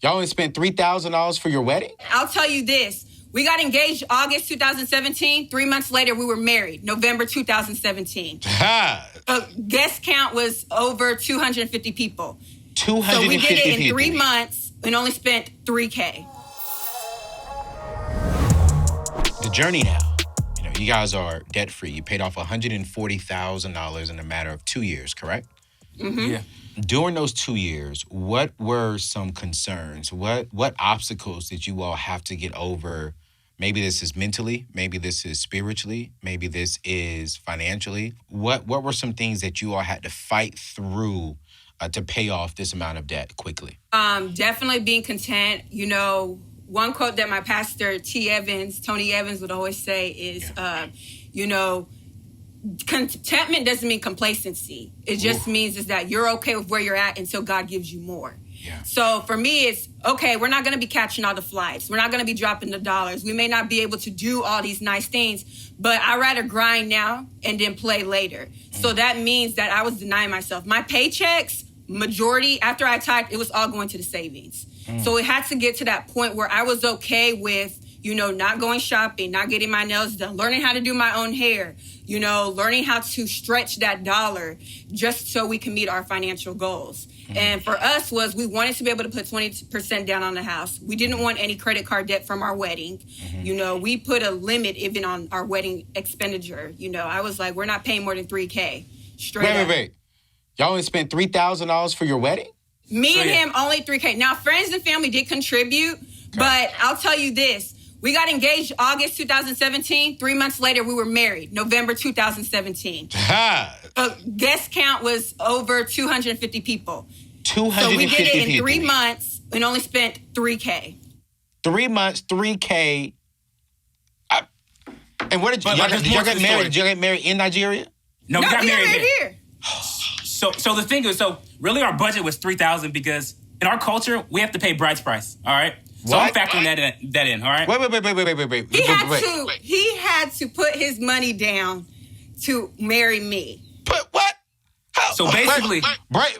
Y'all only spent $3,000 for your wedding? I'll tell you this. We got engaged August 2017. 3 months later, we were married, November 2017. Guest count was over 250 people. 250 So we did it in people. 3 months and only spent $3K. The journey now. You know, you guys are debt-free. You paid off $140,000 in a matter of 2 years, correct? Mm-hmm. Yeah. During those 2 years, what were some concerns? What obstacles did you all have to get over? Maybe this is mentally, maybe this is spiritually, maybe this is financially. What were some things that you all had to fight through to pay off this amount of debt quickly? Definitely being content. You know, one quote that my pastor, Tony Evans, would always say is, you know, contentment doesn't mean complacency. It just means is that you're okay with where you're at until God gives you more. Yeah. So for me, it's, okay, we're not going to be catching all the flights. We're not going to be dropping the dollars. We may not be able to do all these nice things, but I'd rather grind now and then play later. So that means that I was denying myself. My paychecks, majority, after I typed, it was all going to the savings. So it had to get to that point where I was okay with, you know, not going shopping, not getting my nails done, learning how to do my own hair, you know, learning how to stretch that dollar just so we can meet our financial goals. And for us was we wanted to be able to put 20% down on the house. We didn't want any credit card debt from our wedding. You know, we put a limit even on our wedding expenditure. You know, I was like, we're not paying more than $3K. Straight up. Wait. Y'all only spent $3,000 for your wedding? Me and him, only $3K. Now, friends and family did contribute, but I'll tell you this. We got engaged August 2017. 3 months later, we were married, November 2017. Guest count was over 250 people. 250 So we did it in people. 3 months and only spent $3K. 3 months, $3K. And where did y'all get married? Story. Did y'all get married in Nigeria? No, we got married here. So the thing is, really our budget was $3,000 because in our culture, we have to pay bride's price, all right? So What? I'm factoring that in, all right? Wait. He had to put his money down to marry me. But what? How? So basically-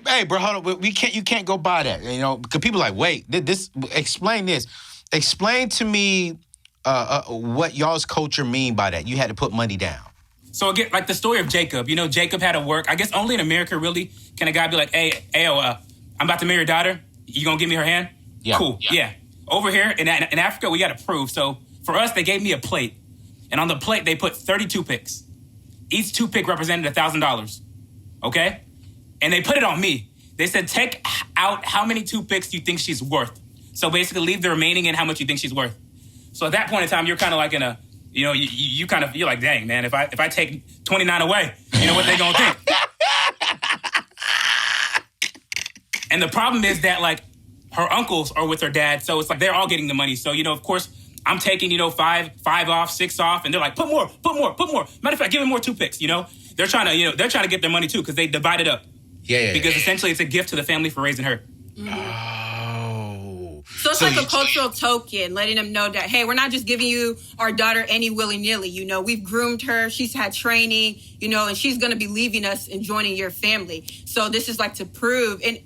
Hey, bro, hold on. You can't go by that. You know, because people are like, wait, explain this. Explain to me what y'all's culture mean by that. You had to put money down. So again, like the story of Jacob. You know, Jacob had to work. I guess only in America, really, can a guy be like, hey, I'm about to marry your daughter. You gonna give me her hand? Yeah. Cool. Yeah. Over here in Africa, we got to prove. So for us, they gave me a plate. And on the plate, they put 30 toothpicks. Each toothpick represented $1,000. Okay? And they put it on me. They said, take out how many toothpicks you think she's worth. So basically, leave the remaining in how much you think she's worth. So at that point in time, you're kind of like in a, you know, you're like, dang, man, if I take 29 away, you know what they gonna think? And the problem is that, like, her uncles are with her dad, so it's like they're all getting the money. So, you know, of course, I'm taking, you know, five off, 6 off, and they're like, put more. Matter of fact, give him more toothpicks, you know? They're trying to get their money too, because they divide it up. Yeah. Because essentially it's a gift to the family for raising her. Oh. So it's like a cultural token, letting them know that, hey, we're not just giving you our daughter any willy-nilly. You know, we've groomed her. She's had training, you know, and she's going to be leaving us and joining your family. So this is like to prove and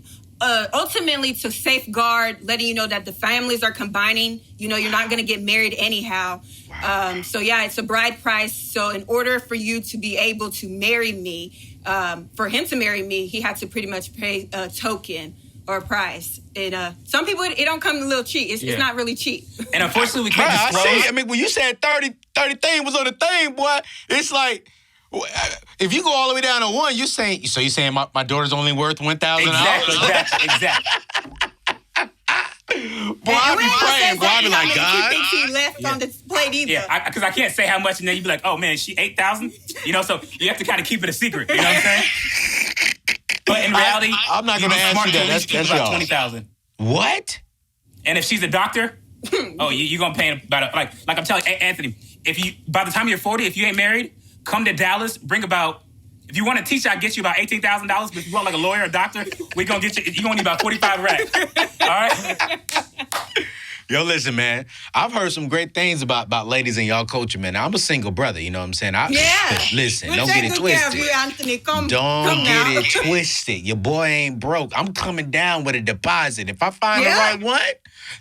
ultimately to safeguard, letting you know that the families are combining. You know, you're not going to get married anyhow. Wow. So yeah, it's a bride price. So in order for you to be able to marry me, for him to marry me, he had to pretty much pay a token or a price. And some people, it don't come a little cheap. It's not really cheap. And unfortunately, we can't disclose. I see. I mean, when you said 30 thing was on the thing, boy, it's like, if you go all the way down to 1, you're saying my daughter's only worth $1,000? Exactly. Boy, I be praying. Boy, I be like, God. He thinks he left on the plate either. Yeah, because I can't say how much, and then you'd be like, oh, man, she 8,000? You know, so you have to kind of keep it a secret. You know what I'm saying? But in reality, I'm not going to ask you that. That's about 20,000. What? And if she's a doctor, you're going to pay about like I'm telling you, Anthony, by the time you're 40, if you ain't married, come to Dallas, bring about, if you want a teacher, I get you about $18,000. But if you want like a lawyer or doctor, we're going to get you're going to need about 45 racks. All right? Yo, listen, man. I've heard some great things about ladies in y'all culture, man. I'm a single brother, you know what I'm saying? Listen, don't get it twisted. You, Anthony. Come Don't now. get it twisted. Your boy ain't broke. I'm coming down with a deposit. If I find the right one,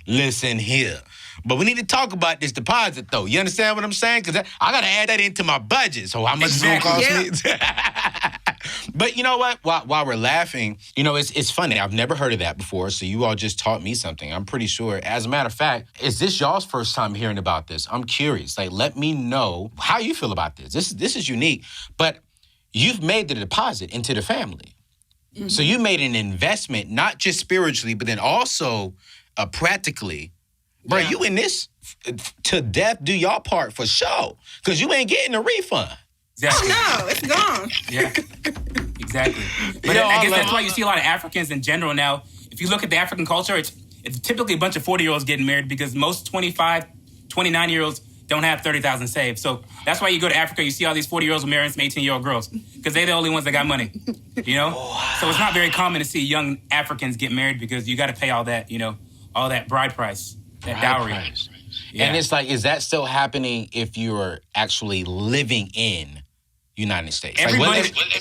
listen here. But we need to talk about this deposit, though. You understand what I'm saying? Because I got to add that into my budget. So how much is it going to cost me? But you know what? While we're laughing, you know, it's funny. I've never heard of that before, so you all just taught me something. I'm pretty sure. As a matter of fact, is this y'all's first time hearing about this? I'm curious. Like, let me know how you feel about this. This is unique. But you've made the deposit into the family. Mm-hmm. So you made an investment, not just spiritually, but then also practically. Bro, you in this to death, do y'all part for sure. Because you ain't getting a refund. Exactly. Oh, no, it's gone. Yeah, exactly. But I guess that's why you see a lot of Africans in general now. If you look at the African culture, it's typically a bunch of 40-year-olds getting married because most 25, 29-year-olds don't have 30,000 saved. So that's why you go to Africa, you see all these 40-year-olds marrying some 18-year-old girls because they're the only ones that got money, you know? Wow. So it's not very common to see young Africans get married because you got to pay all that, you know, all that bride price, that dowry. Price. Yeah. And it's like, is that still happening if you're actually living in United States?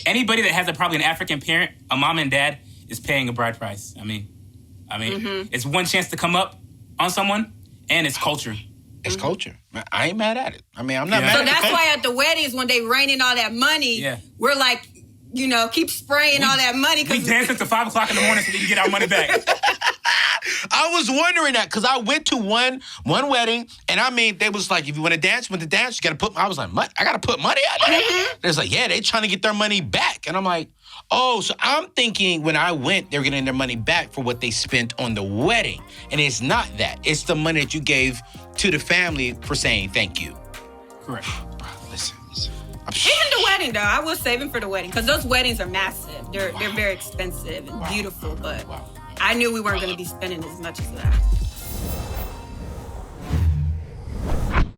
Anybody that has probably an African parent, a mom and dad, is paying a bride price. I mean, It's one chance to come up on someone, and it's culture. It's culture. I ain't mad at it. I mean, I'm not mad at it. So that's why at the weddings, when they rain in all that money, we're like, you know, keep spraying all that money. We dance until 5 o'clock in the morning so we can get our money back. I was wondering that because I went to one wedding, and I mean, they was like, if you want to dance, you got to put. I was like, I got to put money out there. Mm-hmm. There's like, yeah, they trying to get their money back, and I'm like, oh, so I'm thinking when I went, they're getting their money back for what they spent on the wedding, and it's not that. It's the money that you gave to the family for saying thank you. Correct. Bro, listen. Even the wedding, though, I was saving for the wedding because those weddings are massive. They're very expensive and beautiful, but I knew we weren't going to be spending as much as that.